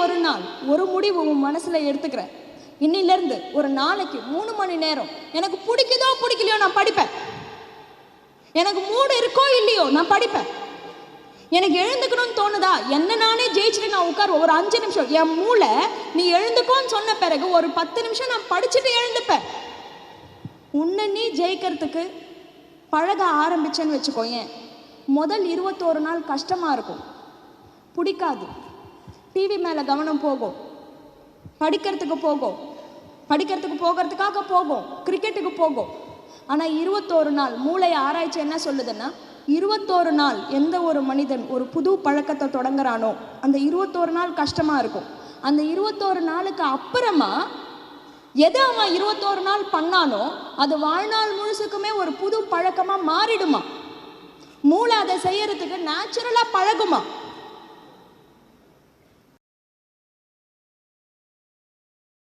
ஒரு நாள் ஒரு முடிவு உன் மனசில் எடுத்துக்கிற, இன்னிலிருந்து ஒரு நாளைக்கு 3 மணி நேரம் எனக்கு பிடிக்குதோ பிடிக்கலையோ நான் படிப்பேன், எனக்கு மூடு இருக்கோ இல்லையோ நான் படிப்பேன், எனக்கு எழுந்துக்கணும்னு தோணுதா என்ன நானே ஜெயிச்சுட்டு நான் உட்காருவேன் ஒரு 5 நிமிஷம், என் மூளை நீ எழுந்துக்கோன்னு சொன்ன பிறகு ஒரு 10 நிமிஷம் நான் படிச்சுட்டு எழுந்துப்பேன். உன்னை நீ ஜெயிக்கிறதுக்கு பழக ஆரம்பிச்சேன்னு வச்சுக்கோயேன், முதல் 21 நாள் கஷ்டமாக இருக்கும், பிடிக்காது, டிவி மேலே கவனம் போகும், படிக்கிறதுக்கு போகிறதுக்காக போகும், கிரிக்கெட்டுக்கு போகும். ஆனால் 21 நாள் மூளை ஆராய்ச்சி என்ன சொல்லுதுன்னா, 21 நாள் எந்த ஒரு மனிதன் ஒரு புது பழக்கத்தை தொடங்குறானோ அந்த 21 நாள் கஷ்டமாக இருக்கும். அந்த 21 நாளுக்கு அப்புறமா எது அவன் 21 நாள் பண்ணானோ அது வாழ்நாள் முழுசுக்குமே ஒரு புது பழக்கமாக மாறிடுமா. மூளை அதை செய்யறதுக்கு நேச்சுரலாக பழகுமா.